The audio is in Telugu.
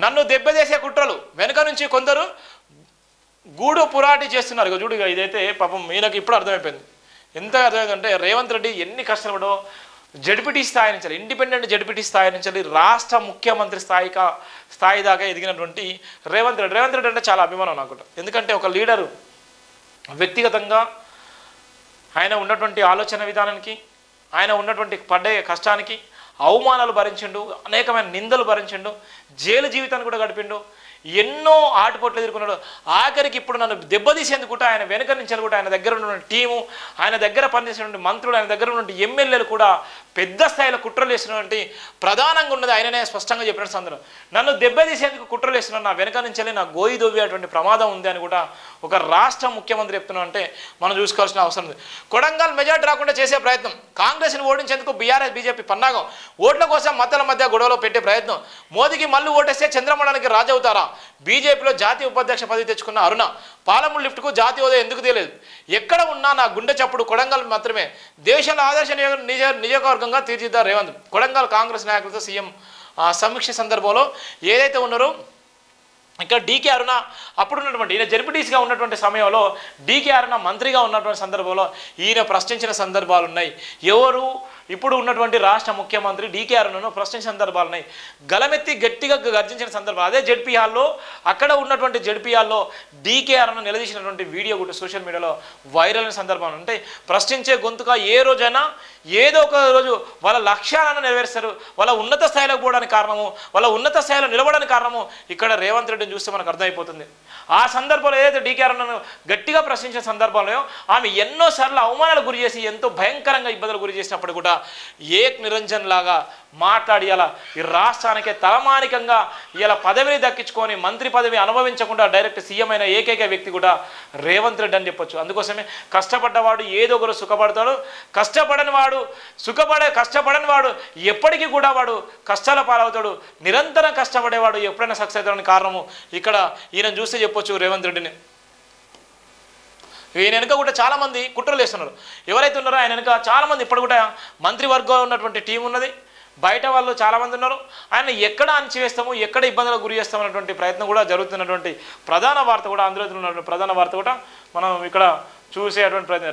నన్ను దెబ్బతీసే కుట్రలు వెనుక నుంచి కొందరు గూడు పురాటి చేస్తున్నారు. ఇక చూడు, ఇదైతే పాపం ఈయనకి ఇప్పుడు అర్థమైపోయింది. ఎంత అర్థమైందంటే రేవంత్ రెడ్డి ఎన్ని కష్టపడో జడ్పీటీ స్థాయి నుంచి, ఇండిపెండెంట్ జడ్పీటీ స్థాయి నుంచి రాష్ట్ర ముఖ్యమంత్రి స్థాయి దాకా ఎదిగినటువంటి రేవంత్ రెడ్డి అంటే చాలా అభిమానం నాకు. ఎందుకంటే ఒక లీడరు వ్యక్తిగతంగా ఆయన ఉన్నటువంటి ఆలోచన విధానానికి, ఆయన ఉన్నటువంటి పడ్డే కష్టానికి అవమానాలు భరించిండు, అనేకమైన నిందలు భరించిండు, జైలు జీవితాన్ని కూడా గడిపిండు, ఎన్నో ఆటుపోట్లు ఎదుర్కొన్నాడు. ఆఖరికి ఇప్పుడు నన్ను దెబ్బతీసేందుకు కూడా ఆయన వెనుక నుంచి కూడా ఆయన దగ్గర ఉన్నటువంటి టీము, ఆయన దగ్గర పనిచేసినటువంటి మంత్రులు, ఆయన దగ్గర ఉన్నటువంటి ఎమ్మెల్యేలు కూడా పెద్ద స్థాయిలో కుట్రలు చేసినటువంటి ప్రధానంగా ఉన్నది ఆయననే స్పష్టంగా చెప్పినట్టు సందర్భం. నన్ను దెబ్బతీసేందుకు కుట్రలు చేస్తున్నాను, నా వెనుక నుంచి నా గోయి దొవ్వేటువంటి ప్రమాదం ఉంది అని కూడా ఒక రాష్ట్ర ముఖ్యమంత్రి చెప్తున్నా అంటే మనం చూసుకోవాల్సిన అవసరం ఉంది. కొడంగల్ మెజార్టీ రాకుండా చేసే ప్రయత్నం, కాంగ్రెస్ని ఓడించేందుకు బీఆర్ఎస్ బీజేపీ పన్నాగం, ఓట్ల కోసం మతాల మధ్య గొడవలో పెట్టే ప్రయత్నం, మోదీకి మళ్ళీ ఓటేస్తే చంద్రమండలానికి రాజవుతారా, బీజేపీలో జాతీయ ఉపాధ్యక్ష పదవి తెచ్చుకున్న అరుణ, పాలమూరు లిఫ్ట్కు జాతీయ హోదా ఎందుకు తెలియదు, ఎక్కడ ఉన్నా నా గుండె చప్పుడు కొడంగల్ మాత్రమే, దేశంలో ఆదర్శ నియోజకవర్గంగా తీర్చిదిద్దారు రేవంత్. కొడంగల్ కాంగ్రెస్ నాయకులతో సీఎం సమీక్ష సందర్భంలో ఏదైతే ఉన్నారో ఇక్కడ డీకే అరుణ అప్పుడు ఉన్నటువంటి ఈయన జడ్పీటీసీగా ఉన్నటువంటి సమయంలో డీకే అరుణ మంత్రిగా ఉన్నటువంటి సందర్భంలో ఈయన ప్రశ్నించిన సందర్భాలు ఉన్నాయి. ఎవరు ఇప్పుడు ఉన్నటువంటి రాష్ట్ర ముఖ్యమంత్రి డీకే అరుణను ప్రశ్నించిన సందర్భాలు ఉన్నాయి. గలమెత్తి గట్టిగా గర్జించిన సందర్భాలు. అదే జడ్పీ హాల్లో, అక్కడ ఉన్నటువంటి జడ్పీ హాల్లో డీకే అరుణ నిలదీసినటువంటి వీడియో కూడా సోషల్ మీడియాలో వైరల్ అయిన సందర్భాలు ఉంటాయి. ప్రశ్నించే గొంతుగా ఏ రోజైనా ఏదో ఒక రోజు వాళ్ళ లక్ష్యాలను నెరవేరుస్తారు. వాళ్ళ ఉన్నత స్థాయిలోకి పోవడానికి కారణము, వాళ్ళ ఉన్నత స్థాయిలో నిలవడానికి కారణము ఇక్కడ రేవంత్ రెడ్డిని చూస్తే మనకు అర్థమైపోతుంది. ఆ సందర్భంలో ఏదైతే డీకే అరుణను గట్టిగా ప్రశ్నించిన సందర్భంలో ఆమె ఎన్నోసార్లు అవమానాలకు గురి చేసి ఎంతో భయంకరంగా ఇబ్బందులు గురి చేసినప్పుడు కూడా ఏక్ నిరంజన్ లాగా మాట్లాడి ఇలా ఈ రాష్ట్రానికే తలమానికంగా ఇలా పదవిని దక్కించుకొని మంత్రి పదవి అనుభవించకుండా డైరెక్ట్ సీఎం అయిన ఏకైక వ్యక్తి కూడా రేవంత్ రెడ్డి అని చెప్పొచ్చు. అందుకోసమే కష్టపడ్డవాడు ఏదో ఒకరు సుఖపడతాడు, కష్టపడని వాడు ఎప్పటికీ కూడా వాడు కష్టాల పాలవుతాడు. నిరంతరం కష్టపడేవాడు ఎప్పుడైనా సక్సెస్ అవుతాడని కారణము ఇక్కడ ఈయన చూస్తే చెప్పొచ్చు రేవంత్ రెడ్డిని. ఈయన వెనుక కూడా చాలామంది కుట్రలు చేస్తున్నారు. ఎవరైతే ఉన్నారో ఆయన వెనుక చాలామంది ఇప్పుడు కూడా మంత్రివర్గంలో ఉన్నటువంటి టీం ఉన్నది, బయట వాళ్ళు చాలామంది ఉన్నారు. ఆయన ఎక్కడ అణచివేస్తాము, ఎక్కడ ఇబ్బందులకు గురి చేస్తాము అనేటువంటి ప్రయత్నం కూడా జరుగుతున్నటువంటి ప్రధాన వార్త కూడా, అందులో ఉన్నటువంటి ప్రధాన వార్త కూడా మనం ఇక్కడ చూసేటువంటి ప్రయత్నం.